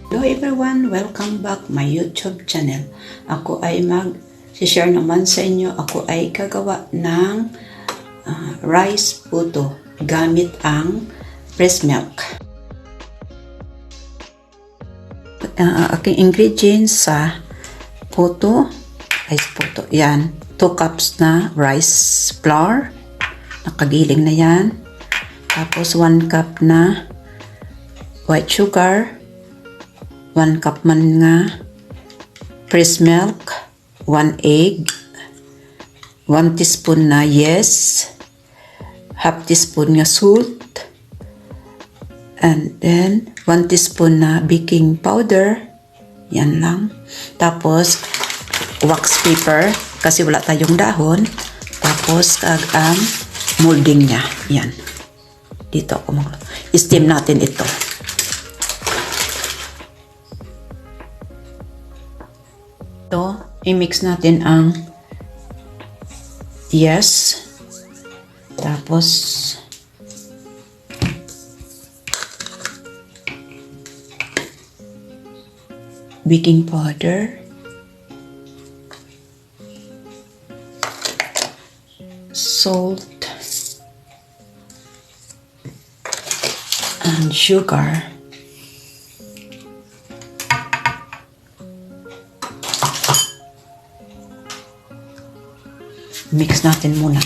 Hello everyone! Welcome back my YouTube channel. Ako ay mag-share naman sa inyo. Ako ay gagawa ng rice puto gamit ang breast milk. Aking ingredients sa puto, rice puto. Yan, 2 cups na rice flour. Nakagiling na yan. Tapos 1 cup na white sugar. 1 cup man nga breast milk, 1 egg, 1 teaspoon na yes, half teaspoon nga salt, and then 1 teaspoon na baking powder. Yan lang. Tapos wax paper kasi wala tayong dahon. Tapos ang molding niya. Yan. Dito ako steam natin ito. Ito, i-mix natin ang yes, tapos baking powder, salt, and sugar. Mix natin muna.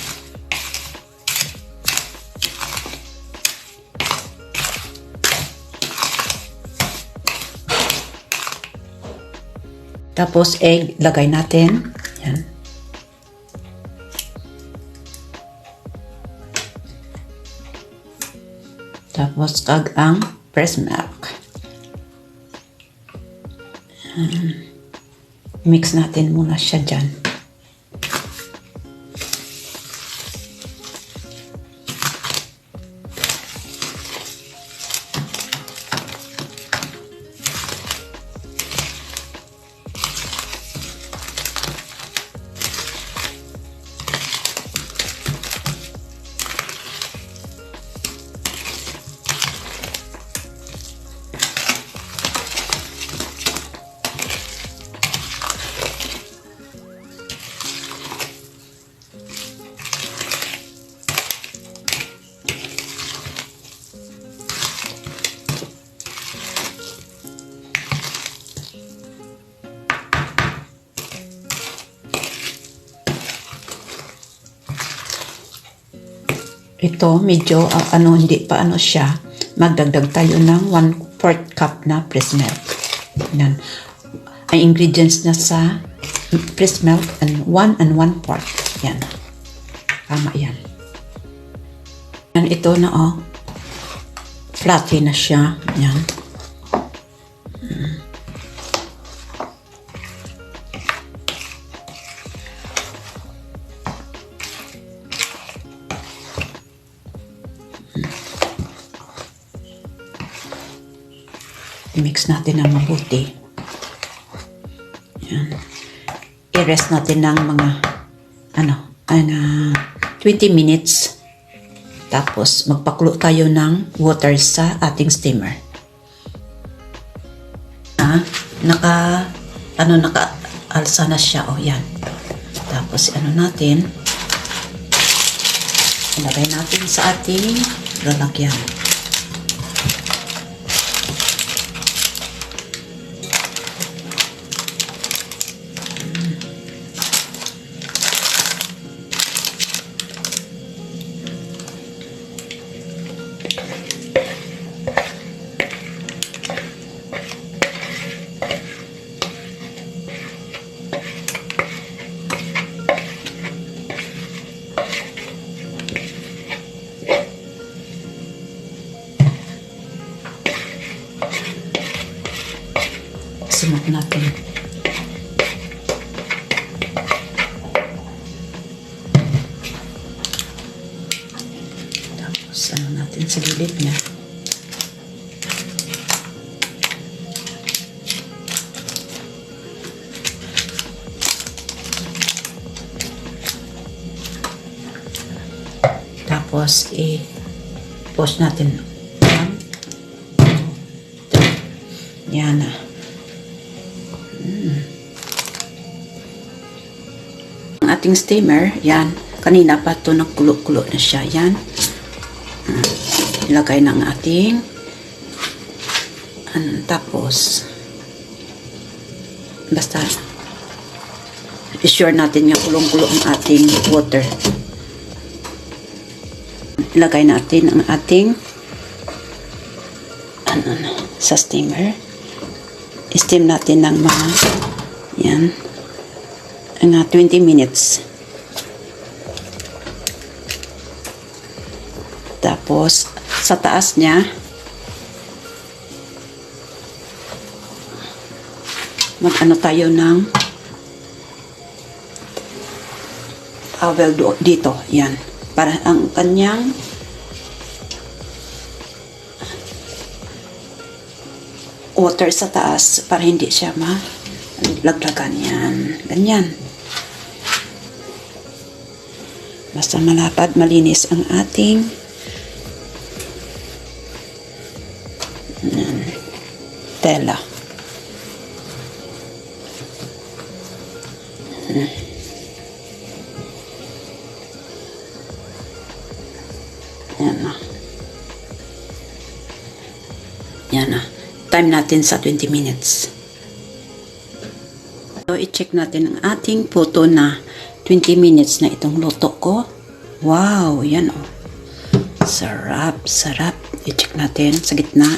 Tapos egg, lagay natin. Yan. Tapos ang breast milk. Yan. Mix natin muna siya dyan. Ito, medyo, hindi pa siya. Magdagdag tayo ng 1/4 cup na breast milk. Yan. Ang ingredients na sa breast milk, and 1 and 1/4. Yan. Tama yan. Yan, ito na, fluffy na siya. Yan. I-mix natin ng mabuti. Yan. I-rest natin ng mga 20 minutes. Tapos magpakulo tayo ng water sa ating steamer. Naka-alsa na siya. Yan. Tapos natin. Ilagay natin sa ating lalagyan. Sunod natin. Tapos natin sa gilid niya. Tapos i-post natin Yan na. Ang ating steamer, yan. Kanina pa ito nagkulo-kulo na siya. Yan. Ilagay na ang ating tapos basta i-sure natin nga kulong-kulo ang ating water. Ilagay natin ang ating sa steamer. I-steam natin ng mga yan mga 20 minutes. Tapos sa taas niya mag-ano tayo ng towel dito. Yan. Para ang kanyang water sa taas para hindi siya malaglagan. Yan. Ganyan. Basta malapad, malinis ang ating tela. Yan na. Yan na. Time natin sa 20 minutes. So, i-check natin ang ating photo na 20 minutes na itong luto ko. Wow! Yan o. Sarap, sarap. I-check natin sa gitna.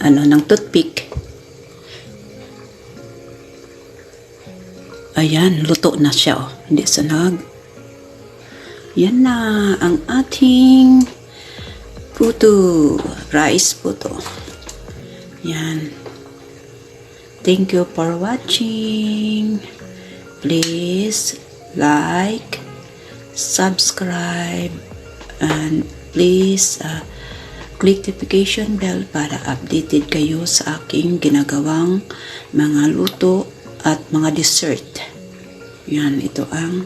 Ng toothpick. Ayan, luto na siya o. Hindi sanag. Yan na ang ating puto. Rice puto. Yan. Thank you for watching. Please like, subscribe, and please click notification bell para updated kayo sa aking ginagawang mga luto at mga dessert. Yan, ito ang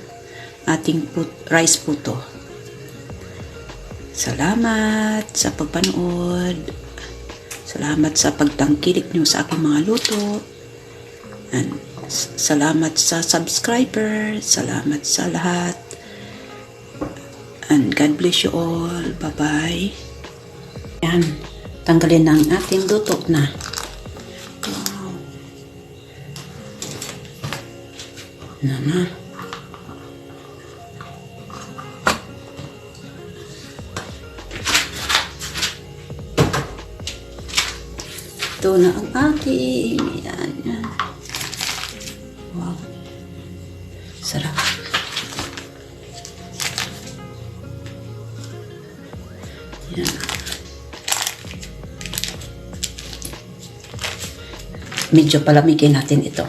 ating rice puto. Salamat sa pagpanood. Salamat sa pagtangkilik nyo sa aking mga luto. And salamat sa subscriber. Salamat sa lahat. And God bless you all. Bye-bye. Yan. Tanggalin ang ating luto na. Wow. Na. Ito na ang ating. Yan. Wow. Sarap. Yan. Medyo palamigin natin ito.